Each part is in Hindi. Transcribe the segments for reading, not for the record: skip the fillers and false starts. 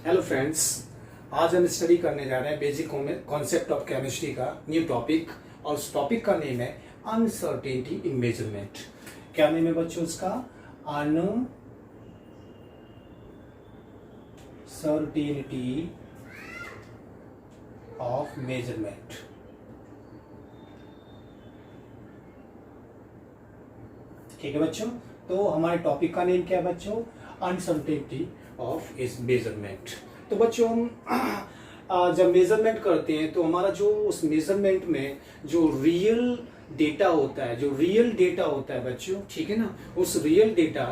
हेलो फ्रेंड्स, आज हम स्टडी करने जा रहे हैं बेसिक कॉन्सेप्ट ऑफ केमिस्ट्री का न्यू टॉपिक। और उस टॉपिक का नेम है अनसर्टेनिटी इन मेजरमेंट। क्या नेम है बच्चों उसका? Uncertainty of measurement. ठीक है बच्चों, तो हमारे टॉपिक का नेम क्या है बच्चों? अनसर्टेनिटी ऑफ इस मेजरमेंट। तो बच्चों हम जब मेजरमेंट करते हैं तो हमारा जो उस मेजरमेंट में जो रियल डेटा होता है बच्चों, ठीक है ना, उस रियल डेटा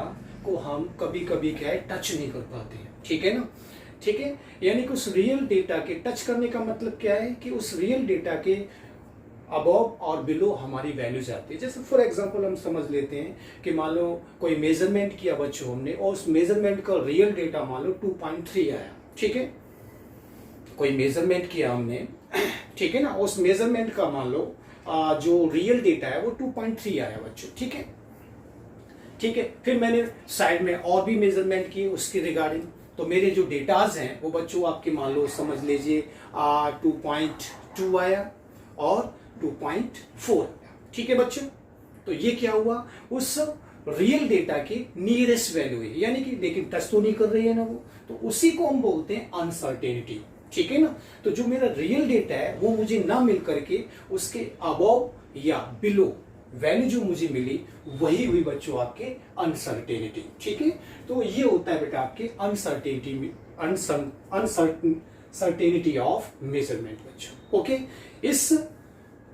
को हम कभी कभी क्या है टच नहीं कर पाते हैं। ठीक है ना, ठीक है, यानी कि उस रियल डेटा के टच करने का मतलब क्या है कि उस रियल डेटा के अबव और बिलो हमारी वैल्यूज आती है। जैसे फॉर एग्जांपल हम समझ लेते हैं कि मान लो कोई मेजरमेंट किया बच्चों हमने और उस मेजरमेंट का रियल डेटा मान लो 2.3 आया। ठीक है, कोई मेजरमेंट किया हमने, ठीक है ना, उस मेजरमेंट का मान लो जो रियल डेटा है वो 2.3 आया बच्चों। ठीक है, ठीक है, फिर मैंने साइड में और भी मेजरमेंट की उसके रिगार्डिंग, तो मेरे जो डेटाज हैं वो बच्चों आपके मान लो समझ लीजिए 2.2 आया और 2.4। ठीक है बच्चों, तो ये क्या हुआ? उस रियल डेटा के नियरेस्ट वैल्यू है, यानी कि लेकिन टच तो नहीं कर रही है ना वो, तो उसी को हम बोलते हैं अनसर्टेनिटी। ठीक है ना, तो जो मेरा रियल डेटा है वो मुझे ना मिल करके उसके अबव या बिलो वैल्यू जो मुझे मिली वही हुई बच्चों आपके अनसर्टेनिटी। ठीक है, तो ये होता है बेटा आपके अनसर्टेनिटी ऑफ मेजरमेंट बच्चों। ओके, इस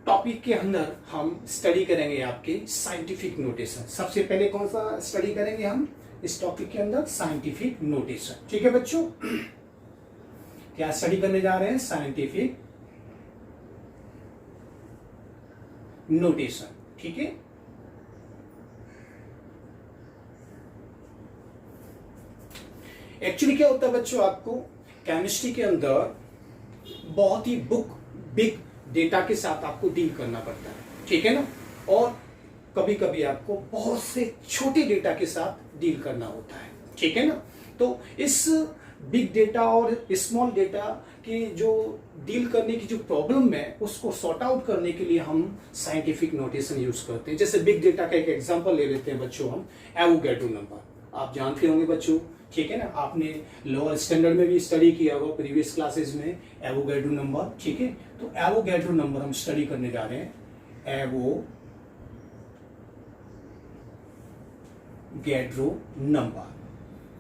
टॉपिक के अंदर हम स्टडी करेंगे आपके साइंटिफिक नोटेशन। सबसे पहले कौन सा स्टडी करेंगे हम इस टॉपिक के अंदर? Scientific notation. ठीक है बच्चों, क्या स्टडी करने जा रहे हैं? Scientific notation. ठीक है, एक्चुअली क्या होता है बच्चों, आपको केमिस्ट्री के अंदर बहुत ही बिग डेटा के साथ आपको डील करना पड़ता है। ठीक है ना, और कभी कभी आपको बहुत से छोटे डेटा के साथ डील करना होता है। ठीक है ना, तो इस बिग डेटा और स्मॉल डेटा की जो डील करने की जो प्रॉब्लम है उसको सॉर्ट आउट करने के लिए हम साइंटिफिक नोटेशन यूज करते हैं। जैसे बिग डेटा का एक एग्जांपल ले लेते हैं बच्चों हम, एवोगैड्रो नंबर। आप जानते होंगे बच्चों, ठीक है ना, आपने लोअर स्टैंडर्ड में भी स्टडी किया होगा प्रीवियस क्लासेस में एवोगैड्रो नंबर। ठीक है, तो एवोगैड्रो नंबर हम स्टडी करने जा रहे हैं। एवोगैड्रो नंबर,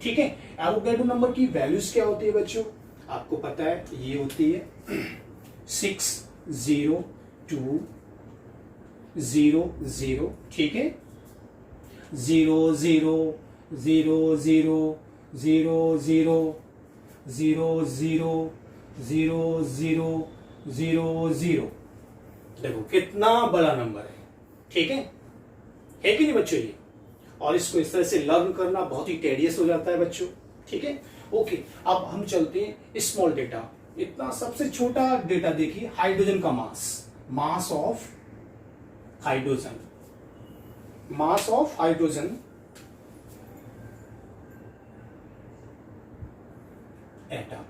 ठीक है। एवोगैड्रो नंबर की वैल्यूज क्या होती है बच्चों? आपको पता है ये होती है 60200। ठीक है, 0000000000। देखो कितना बड़ा नंबर है। ठीक है कि नहीं बच्चों ये? और इसको इस तरह से लर्न करना बहुत ही टेडियस हो जाता है बच्चों। ठीक है, ओके, अब हम चलते हैं स्मॉल डेटा। इतना सबसे छोटा डेटा देखिए, हाइड्रोजन का मास ऑफ हाइड्रोजन एटम।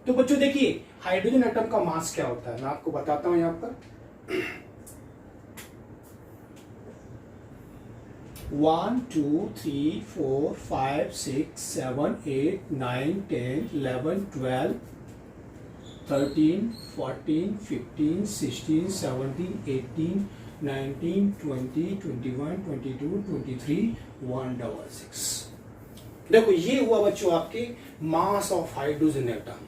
तो बच्चों देखिए हाइड्रोजन एटम का मास क्या होता है, मैं आपको बताता हूं यहां पर। 1 2 3 4 5 6 7 8 9 10 11 12 13 14 15 16 17 18 19 20 21 22 23 166। देखो ये हुआ बच्चों आपके मास ऑफ हाइड्रोजन एटम।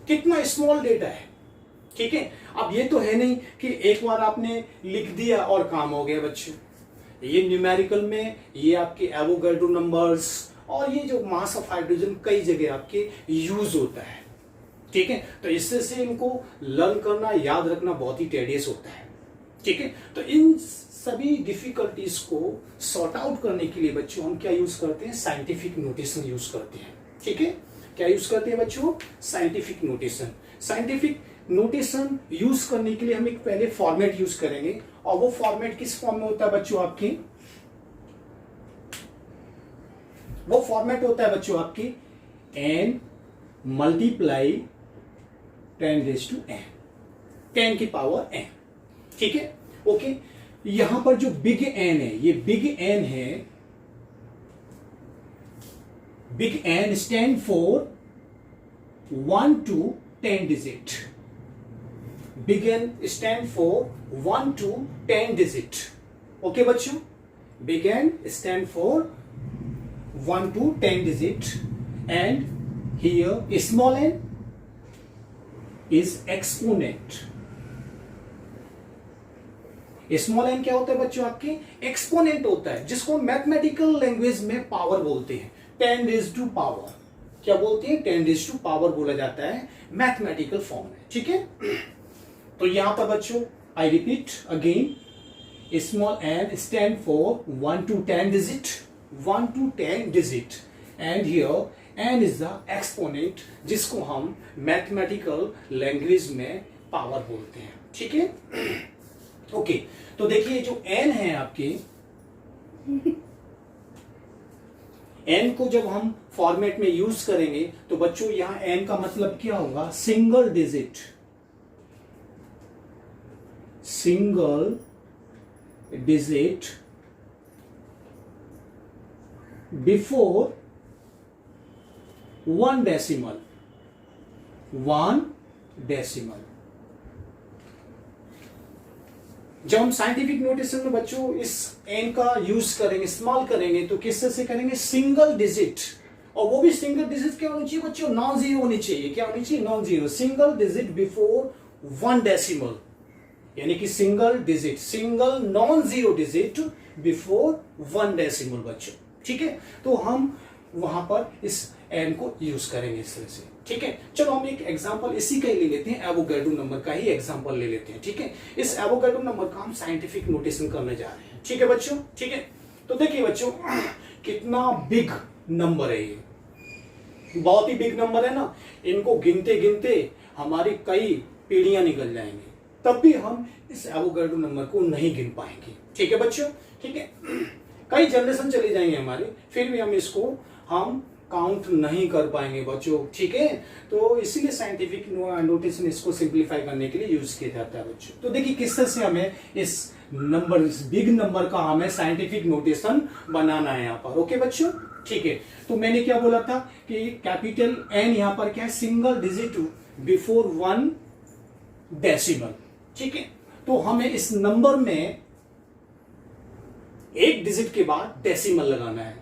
कितना स्मॉल डेटा है। ठीक है, अब ये तो है नहीं कि एक बार आपने लिख दिया और काम हो गया बच्चों। ये न्यूमेरिकल में ये आपके एवोगैड्रो नंबर्स और ये जो मास ऑफ हाइड्रोजन कई जगह आपके यूज होता है। ठीक है, तो इससे से इनको लर्न करना, याद रखना बहुत ही टेडियस होता है। ठीक है, तो इन सभी डिफिकल्टीज को सॉर्ट आउट करने के लिए बच्चों हम क्या यूज करते हैं? साइंटिफिक नोटेशन यूज करते हैं। ठीक है, क्या यूज करते हैं बच्चों? Scientific notation. Scientific notation use करने के लिए हम एक पहले फॉर्मेट यूज करेंगे, और वो फॉर्मेट किस फॉर्म में होता है बच्चों आपकी? वो फॉर्मेट होता है बच्चों आपकी n मल्टीप्लाई 10⁻n, 10 की पावर n, ठीक है। ओके, यहां पर जो बिग एन है, ये बिग एन है, big N stand for 1 to 10 digit, big N stand for 1 to 10 digit. Okay बच्चों, big N stand for 1 to 10 digit, and here small n is exponent। Small N क्या होता है बच्चों? आपके एक्सपोनेंट होता है, जिसको मैथमेटिकल लैंग्वेज में पावर बोलते हैं, 10 raised to पावर। क्या बोलते हैं? 10 raised to पावर बोला जाता है मैथमेटिकल फॉर्म में, ठीक है। तो यहां पर बच्चों I repeat again, small N stand for 1 to 10 digit, 1 to 10 digit, and here n is the exponent, जिसको हम मैथमेटिकल लैंग्वेज में पावर बोलते हैं, ठीक है। ओके, तो देखिए जो n है आपके, n को जब हम फॉर्मेट में यूज करेंगे तो बच्चों यहां n का मतलब क्या होगा? Single digit, single digit before 1 decimal, 1 decimal. जब हम साइंटिफिक नोटेशन में बच्चों इस एन का यूज करेंगे, इस्तेमाल करेंगे, तो किस तरह से करेंगे? सिंगल डिजिट, और वो भी सिंगल डिजिट क्या होनी चाहिए बच्चों? नॉन जीरो होनी चाहिए। क्या होनी चाहिए? Non zero. Single digit before 1 decimal, यानी कि single digit, single non zero digit before 1 decimal बच्चों, ठीक है। तो हम वहां पर इस एन को यूज करेंगे इस तरह से, ठीक है। चलो हम एक एग्जांपल इसी का ही ले लेते हैं, एवोगाड्रो नंबर का ही एग्जांपल ले लेते हैं, ठीक है। इस एवोगाड्रो नंबर का हम साइंटिफिक नोटेशन करने जा रहे हैं, ठीक है बच्चों, ठीक है। तो देखिए बच्चों, कितना बिग नंबर है ये, बहुत ही बिग नंबर है ना। इनको गिनते गिनते हमारी कई पीढ़ियां निकल जाएंगी, तब भी हम इस एवोगाड्रो नंबर को नहीं गिन पाएंगे, ठीक है बच्चों, ठीक है। कई जनरेशन चले जाएंगे हमारे, फिर भी हम इसको हम काउंट नहीं कर पाएंगे बच्चों, ठीक है। तो इसीलिए साइंटिफिक नोटेशन इसको सिंप्लीफाई करने के लिए यूज किया जाता है बच्चों। तो देखिए किस तरह से हमें इस नंबर, इस बिग नंबर का हमें साइंटिफिक नोटेशन बनाना है यहाँ पर, ओके बच्चों, ठीक है। तो मैंने क्या बोला था कि कैपिटल एन यहाँ पर क्या है? सिंगल डिजिट बिफोर 1 डेसिमल, ठीक है। तो हमें इस नंबर में एक डिजिट के बाद डेसिमल लगाना है,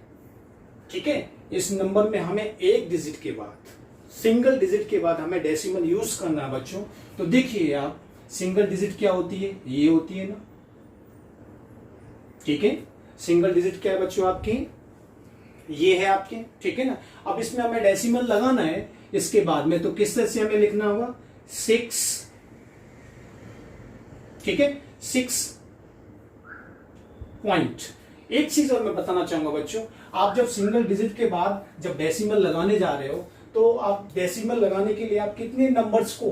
ठीक है। इस नंबर में हमें एक डिजिट के बाद, सिंगल डिजिट के बाद हमें डेसिमल यूज करना है बच्चों। तो देखिए आप, सिंगल डिजिट क्या होती है? ये होती है ना, ठीक है। सिंगल डिजिट क्या है बच्चों आपकी? ये है आपके, ठीक है ना। अब इसमें हमें डेसिमल लगाना है इसके बाद में, तो किस तरह से हमें लिखना होगा? 6, ठीक है, 6 पॉइंट। एक चीज और मैं बताना चाहूंगा बच्चों, आप जब सिंगल डिजिट के बाद जब डेसिमल लगाने जा रहे हो, तो आप डेसिमल लगाने के लिए आप कितने नंबर्स को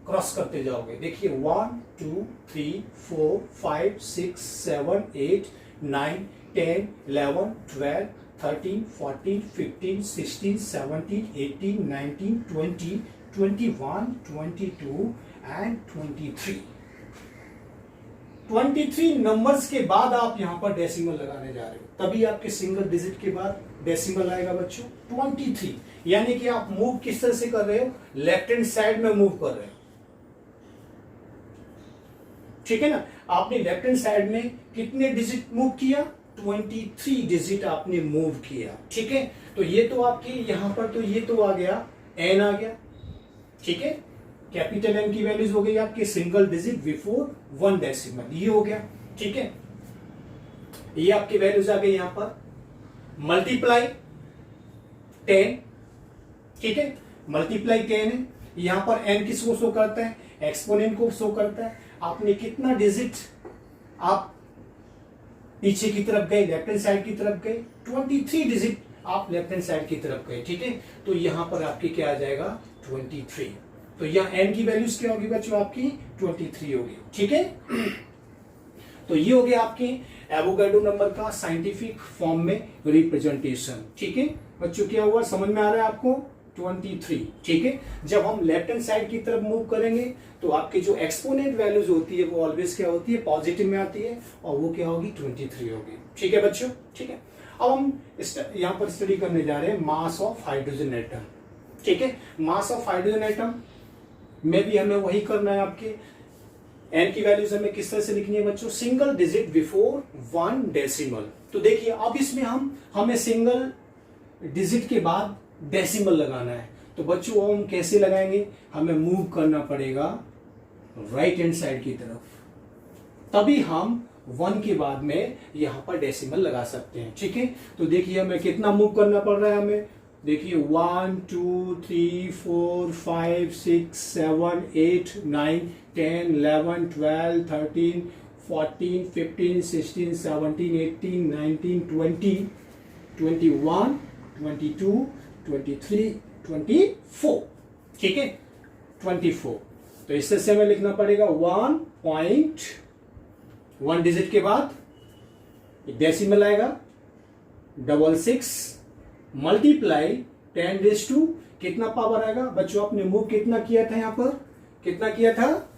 क्रॉस करते जाओगे? देखिए 1 2 3 4 5 6 7 8 9 10 11 12 13 14 15 16 17 18 19 20 21 22 एंड 23। 23 नंबर्स के बाद आप यहां पर डेसिमल लगाने जा रहे हो, तभी आपके सिंगल डिजिट के बाद डेसिमल आएगा बच्चों 23। यानी कि आप मूव किस तरह से कर रहे हो? लेफ्ट हैंड साइड में मूव कर रहे हो, ठीक है ना। आपने लेफ्ट हैंड साइड में कितने डिजिट मूव किया? 23 डिजिट आपने मूव किया, ठीक है। तो ये तो आपकी यहां पर, तो ये तो आ गया, एन आ गया, ठीक है। कैपिटल एन की वैल्यूज हो गई आपकी सिंगल डिजिट बिफोर 1 डेसिमल, ये हो गया, ठीक है। ये आपकी वैल्यूज आ गई यहां पर, मल्टीप्लाई 10, ठीक है, मल्टीप्लाई 10 है। यहां पर एन किसको शो करता है? एक्सपोनेंट को शो करता है। आपने कितना डिजिट आप पीछे की तरफ गए, लेफ्ट हैंड साइड की तरफ गए, 23 डिजिट आप लेफ्ट हैंड साइड की तरफ गए, ठीक है। तो यहां पर आपकी क्या आ जाएगा? 23। तो यहां एन की वैल्यूज क्या होगी बच्चों? आपकी 23 होगी, ठीक है। तो ये हो गया आपकी एवोगाड्रो नंबर का साइंटिफिक फॉर्म में रिप्रेजेंटेशन, ठीक है बच्चों क्या हुआ, समझ में आ रहा है आपको, 23। ठीक है, जब हम लेफ्ट हैंड साइड की तरफ मूव करेंगे तो आपकी जो एक्सपोनेंट वैल्यूज होती है वो ऑलवेज क्या होती है, पॉजिटिव में आती है, और वो क्या होगी, 23 होगी। ठीक है बच्चों, ठीक है। अब हम यहाँ पर स्टडी करने जा रहे हैं मास ऑफ हाइड्रोजन एटम। ठीक है, मास ऑफ हाइड्रोजन एटम में भी हमें वही करना है। आपके एन की वैल्यूज हमें किस तरह से लिखनी है बच्चों, सिंगल डिजिट बिफोर 1 डेसिमल। तो देखिए अब इसमें हमें सिंगल डिजिट के बाद डेसिमल लगाना है। तो बच्चों हम कैसे लगाएंगे, हमें मूव करना पड़ेगा राइट हैंड साइड की तरफ, तभी हम 1 के बाद में यहां पर डेसिमल लगा सकते हैं। ठीक है, तो देखिए हमें कितना मूव करना पड़ रहा है, हमें देखिए 1 2 3 4 5 6 7 8 9 10 11 12 13 14 15 16 17 18 19 20 21 22 23 24। ठीक है, 24। तो इससे से हमें लिखना पड़ेगा 1 डिजिट के बाद एक डेसिमल आएगा 66 मल्टीप्लाई 10⁻², कितना पावर आएगा बच्चों, आपने मूव कितना किया था, यहां पर कितना किया था,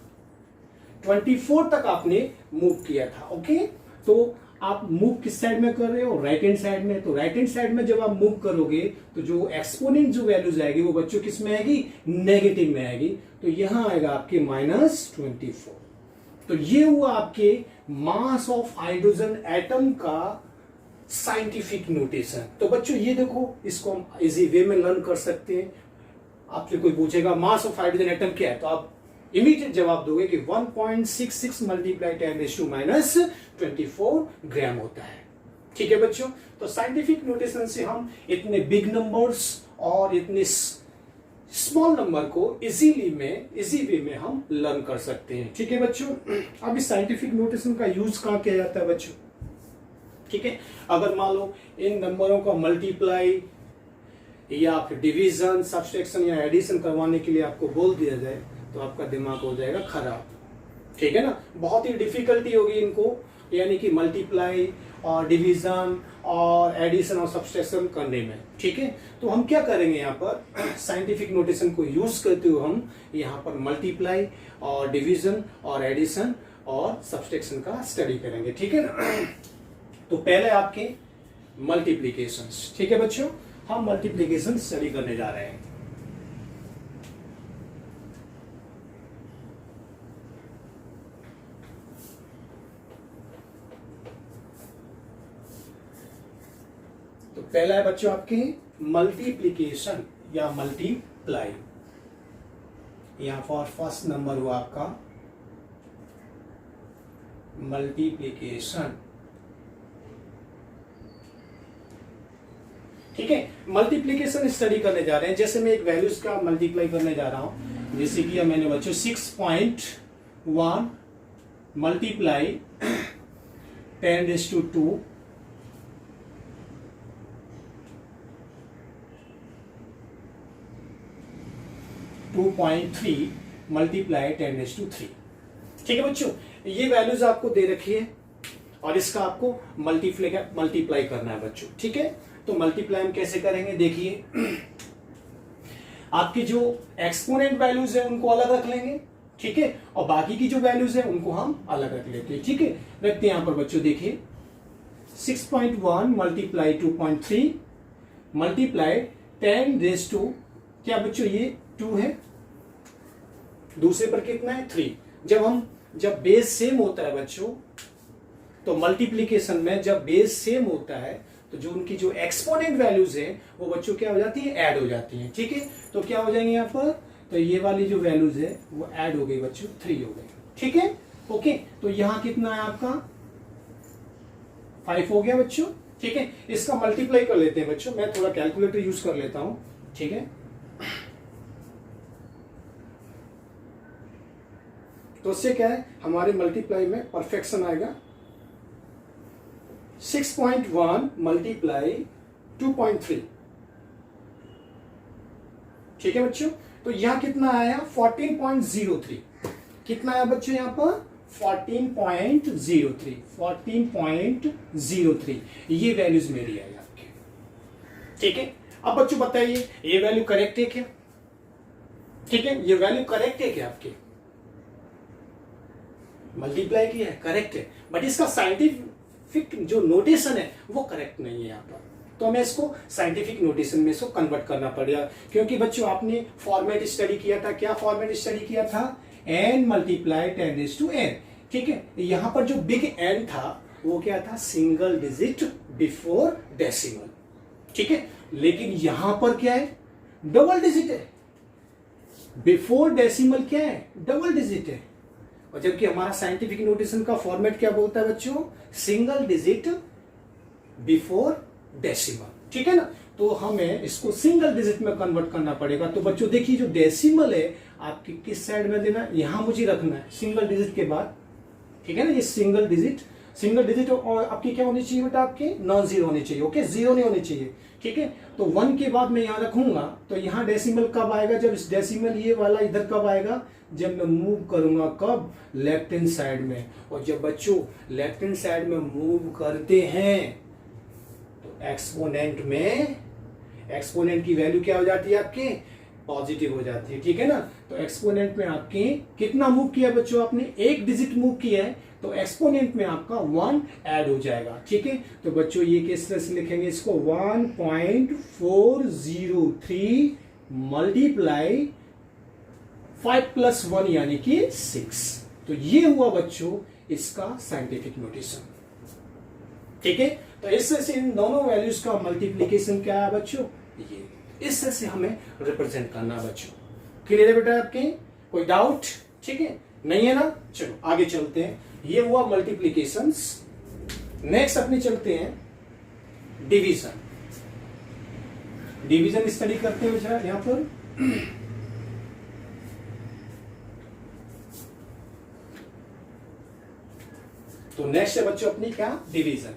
24 तक आपने मूव किया था। ओके, तो आप मूव किस साइड में कर रहे हो, राइट हैंड साइड में। तो राइट हैंड साइड में जब आप मूव करोगे तो जो एक्सपोनेंट जो वैल्यूज आएगी वो बच्चों किस में आएगी, नेगेटिव में आएगी। तो यहां आएगा आपके -24। तो ये हुआ आपके मास ऑफ हाइड्रोजन एटम का साइंटिफिक नोटेशन। तो बच्चों ये देखो, इसको हम इजी वे में लर्न कर सकते हैं। आपसे कोई पूछेगा मास ऑफ हाइड्रोजन एटम क्या है, तो आप इमीडिएट जवाब दोगे कि 1.66 मल्टीप्लाई 10⁻²-24 ग्राम होता है। ठीक है बच्चों, तो साइंटिफिक नोटेशन से हम इतने बिग नंबर्स और इतने स्मॉल नंबर को इजी वे में हम लर्न कर सकते हैं। ठीक है बच्चों, अब इस साइंटिफिक नोटेशन का यूज कहां किया जाता है बच्चों। ठीक है, अगर मान लो इन नंबरों का मल्टीप्लाई या फिर डिवीजन, सब्सट्रैक्शन या एडिशन करवाने के लिए आपको बोल दिया जाए तो आपका दिमाग हो जाएगा खराब। ठीक है ना, बहुत ही डिफिकल्टी होगी इनको, यानी कि मल्टीप्लाई और डिवीजन और एडिशन और सब्सट्रैक्शन करने में। ठीक है, तो हम क्या करेंगे, यहाँ पर साइंटिफिक नोटेशन को यूज करते हुए हम यहाँ पर मल्टीप्लाई और डिवीजन और एडिशन और सब्सट्रैक्शन का स्टडी करेंगे। ठीक है ना, तो पहले आपके मल्टीप्लीकेशंस। ठीक है बच्चों, हम मल्टीप्लीकेशन स्टडी करने जा रहे हैं। तो पहला है बच्चों आपके मल्टीप्लीकेशन या मल्टीप्लाई। यहां पर फर्स्ट नंबर हुआ आपका मल्टीप्लीकेशन। ठीक है, मल्टीप्लीकेशन स्टडी करने जा रहे हैं। जैसे मैं एक वैल्यूज का मल्टीप्लाई करने जा रहा हूं, जैसे कि मैंने बच्चों 6.1 मल्टीप्लाई 10⁻², 2.3 मल्टीप्लाई 10⁻3। ठीक है बच्चों, ये वैल्यूज आपको दे रखी है और इसका आपको मल्टीप्लाई करना है बच्चों। ठीक है, तो मल्टीप्लाई हम कैसे करेंगे, देखिए आपकी जो एक्सपोनेंट वैल्यूज है उनको अलग रख लेंगे। ठीक है, और बाकी की जो वैल्यूज है उनको हम अलग रख लेते हैं। ठीक है, रखते हैं यहां पर बच्चों, देखिए 6.1 मल्टीप्लाई 2.3 मल्टीप्लाई 10⁻², क्या बच्चों ये 2 है, दूसरे पर कितना है 3। जब बेस सेम होता है बच्चों, तो मल्टीप्लीकेशन में जब बेस सेम होता है तो जो उनकी जो एक्सपोनेंट वैल्यूज हैं वो बच्चों क्या हो जाती है, ऐड हो जाती हैं। ठीक है, तो क्या हो जाएंगे यहाँ पर, तो ये वाली जो वैल्यूज है वो ऐड हो गई बच्चों, 3 हो गई। ठीक है, ओके, तो यहां कितना है आपका 5 हो गया बच्चों। ठीक है, इसका मल्टीप्लाई कर लेते हैं बच्चों, मैं थोड़ा कैलकुलेटर यूज कर लेता हूं। ठीक है, तो उससे क्या है, हमारे मल्टीप्लाई में परफेक्शन आएगा। 6.1 मल्टीप्लाई 2.3। ठीक है बच्चों, तो यहां कितना आया 14.03। कितना आया बच्चों यहां पर 14.03 ये वैल्यूज मेरी आई आपकी। ठीक है, अब बच्चों बताइए ये वैल्यू करेक्ट है क्या? ठीक है, ये वैल्यू करेक्ट है क्या आपके? मल्टीप्लाई किया है, करेक्ट है, बट इसका साइंटिफिक जो नोटेशन है वो करेक्ट नहीं है यहाँ पर। तो हमें इसको साइंटिफिक नोटेशन में इसको कन्वर्ट करना पड़ेगा, क्योंकि बच्चों आपने फॉर्मेट स्टडी किया था। क्या फॉर्मेट स्टडी किया था? n multiply 10⁻n। ठीक है, यहाँ पर जो बिग N था वो क्या था? Single digit before decimal. ठीक है, लेकिन यहां पर क्या है? डबल डिजिट है। बिफोर डेसिमल क्या है? डबल डिजिट है। और जबकि हमारा साइंटिफिक नोटेशन का फॉर्मेट क्या बोलता है बच्चों? Single digit before decimal. ठीक है ना, तो हमें इसको सिंगल डिजिट में कन्वर्ट करना पड़ेगा। तो बच्चों देखिए, जो डेसिमल है आपकी किस साइड में देना है? यहां मुझे रखना है सिंगल डिजिट के बाद। ठीक है ना, ये सिंगल डिजिट और आपकी क्या होनी चाहिए बेटा? आपके नॉन जीरो होनी चाहिए। ओके, जीरो नहीं होनी चाहिए। ठीक है, तो 1 के बाद मैं यहां रखूंगा, तो यहां डेसिमल कब आएगा? जब इस डेसिमल ये वाला इधर कब आएगा? जब मैं मूव करूंगा, कब? लेफ्ट हैंड साइड में। और जब बच्चों लेफ्ट हैंड साइड में मूव करते हैं तो एक्सपोनेंट की वैल्यू क्या हो जाती है आपके? पॉजिटिव हो जाती है। ठीक है ना, तो एक्सपोनेंट में आपके कितना मूव किया बच्चों? आपने एक डिजिट मूव किया है, तो एक्सपोनेंट में आपका 1 ऐड हो जाएगा। ठीक है, तो बच्चों ये किस तरह से लिखेंगे इसको? 1.403 मल्टीप्लाई 5 + 1 यानी कि 6। तो ये हुआ बच्चों इसका साइंटिफिक नोटेशन। ठीक है, तो इससे से इन दोनों वैल्यूज का मल्टीप्लीकेशन क्या है बच्चों? ये इस तरह से हमें रिप्रेजेंट करना बच्चों। क्लियर है बेटा आपके? कोई डाउट? ठीक है, नहीं है ना? चलो आगे चलते हैं। ये हुआ मल्टीप्लीकेशंस। नेक्स्ट अपने चलते हैं डिवीजन। डिवीजन स्टडी करते हैं बच्चा यहां पर। तो नेक्स्ट है बच्चों अपनी क्या? डिवीजन।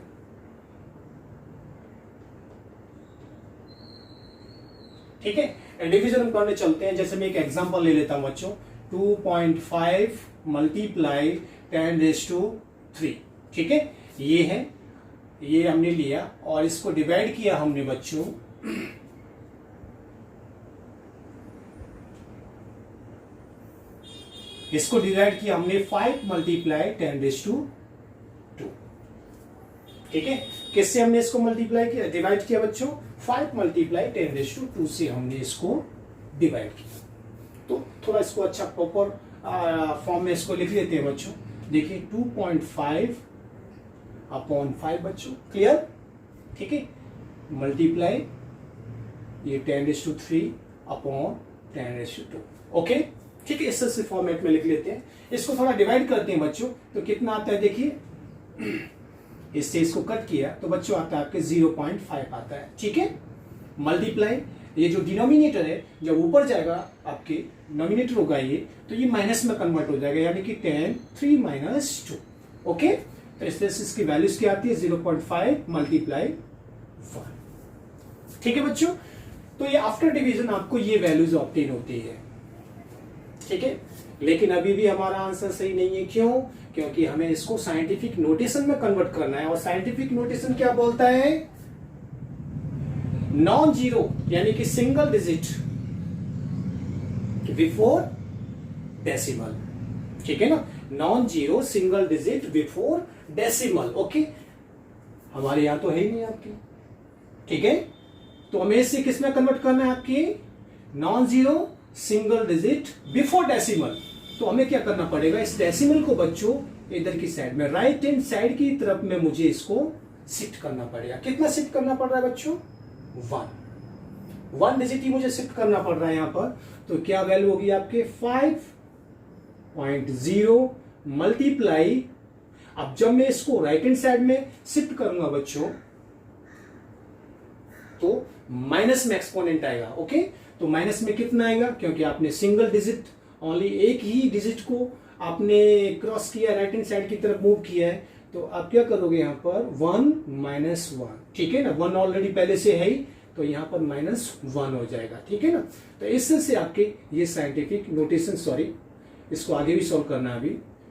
ठीक है, डिवीजन हम करने चलते हैं। जैसे मैं एक एग्जांपल ले लेता हूं बच्चों, 2.5 मल्टीप्लाई 10⁻3। ठीक है, ये है, ये हमने लिया और इसको डिवाइड किया हमने बच्चों इसको डिवाइड किया हमने 5 मल्टीप्लाई 10⁻2। ठीक है, किससे हमने इसको मल्टीप्लाई किया? डिवाइड किया बच्चों 5 मल्टीप्लाई 10⁻2 से हमने इसको डिवाइड किया। तो थोड़ा इसको अच्छा प्रॉपर फॉर्म में इसको लिख लेते हैं बच्चों। देखिए 2.5/5 बच्चों। क्लियर? ठीक है, मल्टीप्लाई ये 10⁻3/10⁻2। ओके, ठीक है, इस तरह से फॉर्मेट में लिख लेते हैं। इसको थोड़ा डिवाइड करते हैं बच्चों, तो कितना आता है? देखिए इससे इसको कट किया तो बच्चों आता है आपके 0.5 आता है। ठीक है, मल्टीप्लाई ये जो डिनोमिनेटर है जब ऊपर जाएगा आपके नोमिनेटर होगा ये, तो ये माइनस में कन्वर्ट हो जाएगा, यानी कि 10⁻3 - 2। ओके, तो इस तरह से इसकी वैल्यूज क्या आती है? 0.5 मल्टीप्लाई 1। ठीक है बच्चों, तो ये आफ्टर डिवीजन आपको ये वैल्यूज ऑब्टेन होती है। ठीक है, लेकिन अभी भी हमारा आंसर सही नहीं है। क्यों? क्योंकि हमें इसको साइंटिफिक नोटेशन में कन्वर्ट करना है। और साइंटिफिक नोटेशन क्या बोलता है? नॉन जीरो यानी कि सिंगल डिजिट बिफोर डेसिमल। ठीक है ना, non zero single digit before decimal. Okay, हमारे यहां तो है ही नहीं आपकी। ठीक है, तो हमें इसे किस में कन्वर्ट करना है? आपकी non zero single digit before decimal. तो हमें क्या करना पड़ेगा? इस डेसिमल को बच्चों इधर की साइड में, राइट हैंड साइड की तरफ में मुझे इसको शिफ्ट करना पड़ेगा। कितना शिफ्ट करना पड़ रहा है बच्चों? 1 डिजिट ही मुझे शिफ्ट करना पड़ रहा है यहां पर। तो क्या वैल्यू होगी आपके? 5.0 मल्टीप्लाई, अब जब मैं इसको राइट हैंड साइड में शिफ्ट करूंगा बच्चों तो माइनस में एक्सपोनेंट आएगा। ओके, तो माइनस में कितना आएगा? क्योंकि आपने सिंगल डिजिट, ओनली एक ही डिजिट को आपने क्रॉस किया, राइट हैंड साइड की तरफ मूव किया है, तो आप क्या करोगे यहां पर? 1 - 1। ठीक है ना, 1 ऑलरेडी पहले से है ही, तो यहां पर -1 हो जाएगा। ठीक है ना, तो इससे से आपके ये साइंटिफिक नोटेशन, सॉरी इसको आगे भी सॉल्व करना है अभी।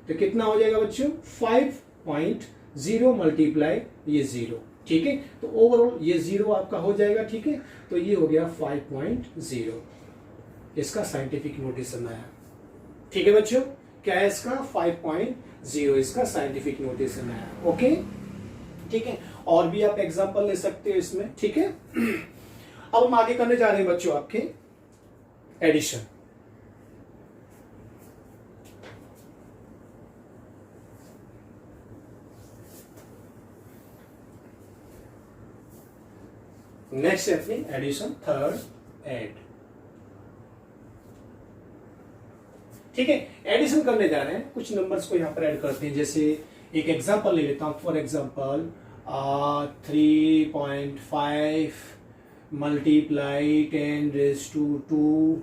तो कितना हो जाएगा बच्चों? 5.0 मल्टीप्लाई ये 0। ठीक है। तो ओवरऑल ये 0 आपका हो जाएगा, ठीक है। तो ये हो गया 5.0, इसका साइंटिफिक नोटेशन आया, ठीक है बच्चों। क्या है इसका 5.0, इसका साइंटिफिक नोटेशन आया, ओके, ठीक है। और भी आप एग्जांपल ले सकते हो इसमें, ठीक है। अब हम आगे करने जा रहे हैं बच्चों आपके एडिशन। नेक्स्ट है अपनी एडिशन, थर्ड ऐड, ठीक है। एडिशन करने जा रहे हैं, कुछ नंबर्स को यहां पर ऐड करते हैं। जैसे एक एग्जांपल ले लेता हूं, फॉर एग्जांपल 3.5 मल्टीप्लाई 10⁻²,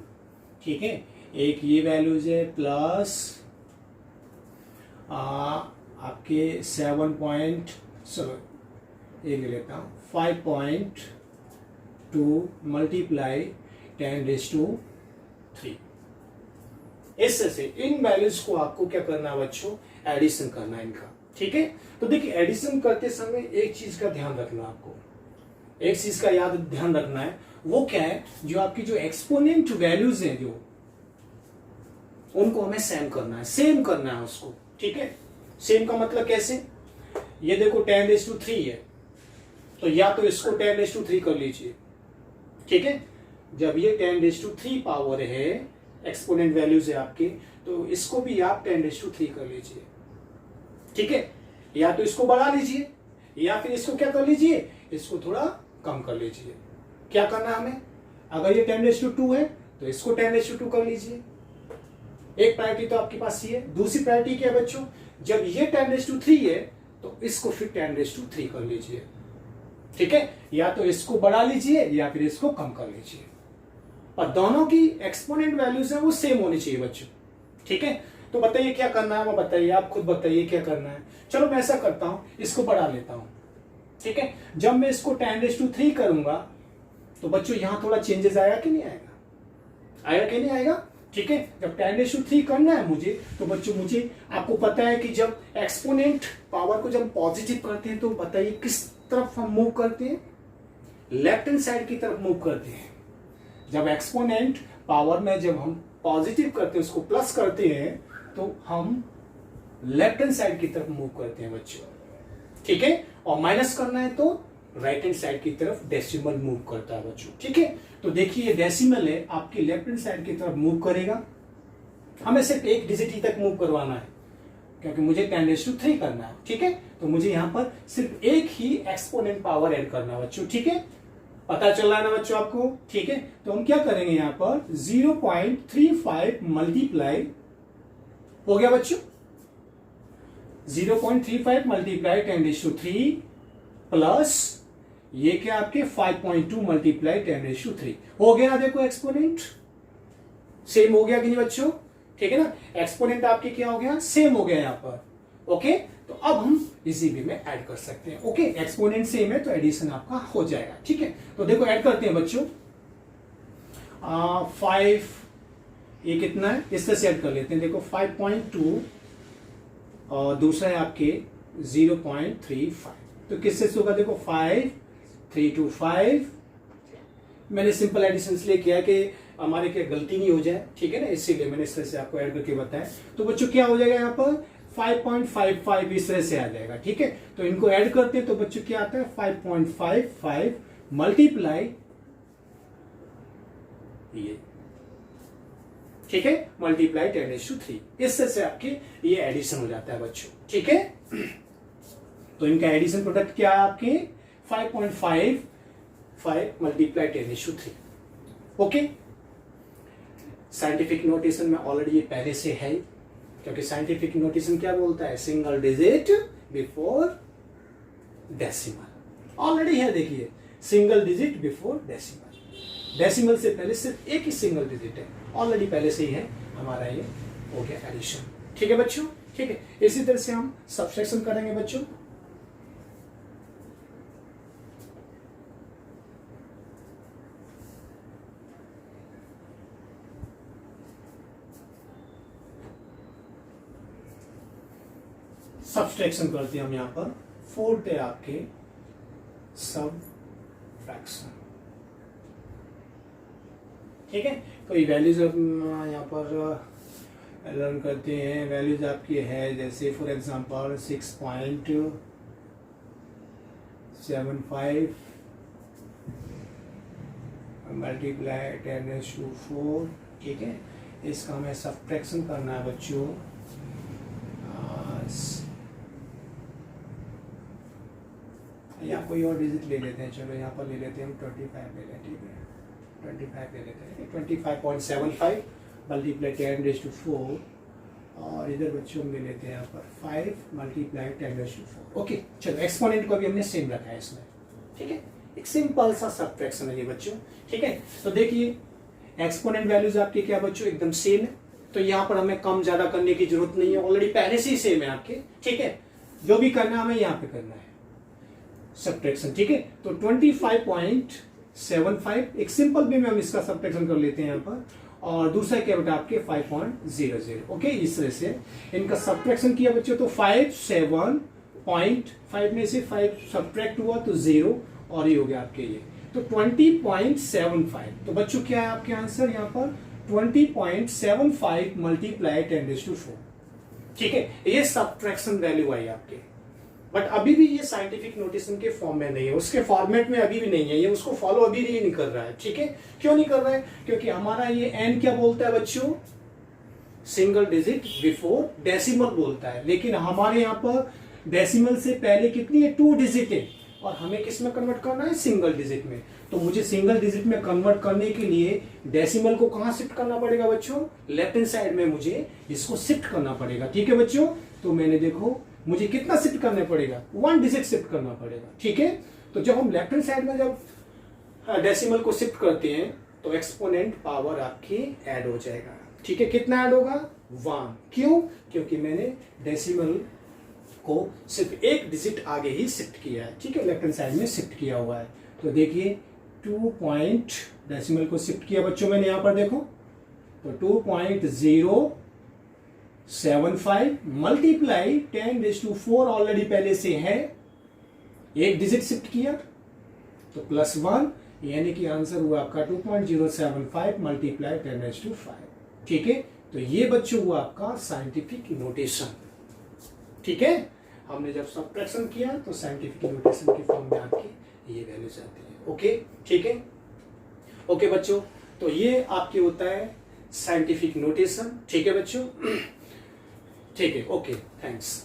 ठीक है। एक ये वैल्यूज है, प्लस आपके 7 ले लेता हूं 5.2 मल्टीप्लाई 10⁻3। इससे से इन वैल्यूज को आपको क्या करना है बच्चों, एडिशन करना है इनका, ठीक है। तो देखिए एडिशन करते समय एक चीज का ध्यान रखना, आपको एक चीज का ध्यान रखना है, वो क्या है, जो आपकी जो एक्सपोनेंट वैल्यूज हैं जो, उनको हमें सेम करना है उसको, ठीक है। सेम का मतलब कैसे, ये देखो 10⁻3 है, तो या तो इसको 10⁻3 कर लीजिए, ठीक है। जब ये 10⁻3 पावर है, एक्सपोनेंट वैल्यूज है आपके, तो इसको भी आप 10⁻3 कर लीजिए, ठीक है। या तो इसको बढ़ा लीजिए, या फिर इसको क्या कर लीजिए, इसको थोड़ा कम कर लीजिए। क्या करना है हमें, अगर ये 10⁻2 है तो इसको 10⁻2 कर लीजिए। एक प्रायोरिटी तो आपके पास ये है। दूसरी प्रायोरिटी क्या है बच्चों, जब ये 10⁻3 है तो इसको फिर 10⁻3 कर लीजिए, ठीक है। या तो इसको बढ़ा लीजिए या फिर इसको कम कर लीजिए, और दोनों की एक्सपोनेंट वैल्यूज है वो सेम होनी चाहिए बच्चों, ठीक है। तो बताइए क्या करना है, वो बताइए, आप खुद बताइए क्या करना है। चलो मैं ऐसा करता हूं, इसको बढ़ा लेता हूं, ठीक है। जब मैं इसको 10⁻3 करूंगा तो बच्चों यहां थोड़ा चेंजेस आएगा कि नहीं आएगा, आएगा कि नहीं आएगा, ठीक है। जब 10⁻3 करना है मुझे, तो बच्चों मुझे, आपको पता है कि जब एक्सपोनेंट पावर को जब पॉजिटिव करते हैं तो बताइए किस तरफ हम मूव करते हैं, लेफ्ट हैंड साइड की तरफ मूव करते हैं। जब एक्सपोनेंट पावर में जब हम पॉजिटिव करते हैं, उसको प्लस करते हैं, तो हम लेफ्ट हैंड साइड की तरफ मूव करते हैं बच्चों, ठीक है। और माइनस करना है तो राइट हैंड साइड की तरफ डेसिमल मूव करता है बच्चों, ठीक है। तो देखिए ये डेसिमल है, आपकी लेफ्ट हैंड साइड की तरफ मूव करेगा। हमें सिर्फ एक डिजिट ही तक मूव करवाना है, क्योंकि मुझे 10⁻3 करना है, ठीक है। तो मुझे यहां पर सिर्फ एक ही एक्सपोनेंट पावर ऐड करना है बच्चों, ठीक है। पता चल रहा है ना बच्चों आपको, ठीक है। तो हम क्या करेंगे, यहां पर 0.35 मल्टीप्लाई हो गया बच्चों, 0.35 मल्टीप्लाई 10⁻3 प्लस ये क्या आपके 5.2 मल्टीप्लाई 10⁻3 हो गया। देखो एक्सपोनेंट सेम हो गया कि नहीं बच्चों, ठीक है ना। एक्सपोनेंट आपके क्या हो गया, सेम हो गया यहां पर, ओके। तो अब हम इसी वे में ऐड कर सकते हैं, ओके। एक्सपोनेंट सेम है तो एडिशन आपका हो जाएगा, ठीक है। तो देखो ऐड करते हैं बच्चों, 5 ये कितना है, इस तरह से ऐड कर लेते हैं। देखो 5.2 और दूसरा है आपके 0.35, तो किससे होगा, देखो 5 3 2 5। मैंने सिंपल एडिशन इसलिए किया कि हमारे क्या गलती नहीं हो जाए, ठीक है ना, इसीलिए मैंने इस तरह से आपको ऐड करके बताया। तो बच्चों क्या हो जाएगा, यहाँ पर 5.55 इस तरह से आ जाएगा, ठीक है। तो इनको ऐड करते हैं तो बच्चों क्या आता है, 5.55 मल्टीप्लाई ये, ठीक है, मल्टीप्लाई 10⁻3। इस तरह से आपके ये एडिशन हो जाता है बच्चों, ठीक है। तो इनका एडिशन प्रोडक्ट क्या है आपके 5.55 मल्टीप्लाई 10⁻3, ओके। साइंटिफिक नोटेशन में ऑलरेडी ये पहले से है, क्योंकि साइंटिफिक नोटेशन क्या बोलता है, single digit before decimal, already है। देखिए single digit before decimal, decimal से पहले सिर्फ एक ही सिंगल डिजिट है, ऑलरेडी पहले से ही है हमारा, ये हो गया एडिशन, ठीक है बच्चों, ठीक है। इसी तरह से हम सब्ट्रैक्शन करेंगे बच्चों। सब्ट्रैक्शन करते हैं हम, यहां पर 4 थे आपके सबट्रैक्शन। ठीक है, कोई वैल्यूज यहाँ पर लर्न करते हैं। वैल्यूज आपकी है जैसे फॉर एग्जांपल 6.75 मल्टीप्लाई 10⁴। ठीक है, इसका हमें सबट्रैक्शन करना है बच्चों। यहाँ कोई और डिजिट ले लेते हैं, चलो यहाँ पर ले लेते हैं हम 25 ले लेते हैं। ठीक है, 25 ले लेते हैं। 25.75 मल्टीप्लाई 10⁴, और इधर बच्चों हम ले लेते हैं यहाँ पर 5 मल्टीप्लाई 10⁴। ओके, चलो एक्सपोनेंट को भी हमने सेम रखा है इसमें। ठीक है, एक सिंपल सा सबट्रैक्शन है ये बच्चों। ठीक है, तो देखिए एक्सपोनेंट वैल्यूज आपके क्या बच्चों एकदम सेम है, तो यहाँ पर हमें कम ज्यादा करने की जरूरत नहीं है, ऑलरेडी पहले से ही सेम है आपके। ठीक है, जो भी करना हमें यहाँ पे करना है सबट्रैक्शन। ठीक है, तो 25.75 एक सिंपल वे में हम इसका सबट्रैक्शन कर लेते हैं यहाँ पर, और दूसरा क्या बेटा आपके 5.00। ओके, इस तरह से इनका सबट्रैक्शन किया बच्चों, तो 5 7.5 में से 5 सबट्रैक्ट हुआ तो 0, और ये हो गया आपके ये, तो 20.75। तो बच्चों क्या है आपके आंसर यहाँ पर 20.75 मल्टीप्लाई 10⁴। ठीक है, ये सबट्रैक्शन वैल्यू आई आपके, बट अभी भी ये साइंटिफिक नोटेशन के फॉर्म में नहीं है, उसके फॉर्मेट में अभी भी नहीं है, ये उसको फॉलो अभी भी नहीं कर रहा है। ठीक है, क्यों नहीं कर रहा है? क्योंकि हमारा ये एन क्या बोलता है बच्चों, सिंगल डिजिट बिफोर डेसिमल बोलता है, लेकिन हमारे यहाँ पर डेसिमल से पहले कितनी है 2 डिजिट है, और हमें किस में कन्वर्ट करना है सिंगल डिजिट में। तो मुझे सिंगल डिजिट में कन्वर्ट करने के लिए डेसिमल को कहां शिफ्ट करना पड़ेगा बच्चों, लेफ्ट हैंड साइड में मुझे इसको शिफ्ट करना पड़ेगा। ठीक है बच्चों, तो मैंने देखो मुझे कितना शिफ्ट करना पड़ेगा 1 डिजिट शिफ्ट करना पड़ेगा। ठीक है, तो जब हम लेफ्ट हैंड साइड में जब डेसिमल को शिफ्ट करते हैं तो एक्सपोनेंट पावर आपकी ऐड हो जाएगा। ठीक है, कितना ऐड होगा 1। क्यों? क्योंकि मैंने डेसिमल को सिर्फ 1 डिजिट आगे ही शिफ्ट किया है। ठीक है, लेफ्ट हैंड साइड में शिफ्ट किया हुआ है। तो देखिए 2 पॉइंट डेसिमल को शिफ्ट किया बच्चों मैंने यहां पर देखो, तो 2.075 मल्टीप्लाई 10⁴ ऑलरेडी पहले से है, 1 डिजिट शिफ्ट किया तो +1, यानी कि आंसर हुआ आपका 2.075 मल्टीप्लाई 10⁵। ठीक है, तो ये बच्चों हुआ आपका साइंटिफिक नोटेशन। ठीक है, हमने जब सबट्रैक्शन किया तो साइंटिफिक नोटेशन के फॉर्म में आपकी ये वैल्यूज आती है। ओके, ठीक है, ओके बच्चों, तो ये आपके होता है साइंटिफिक नोटेशन। ठीक है बच्चों, ठीक है, ओके, थैंक्स।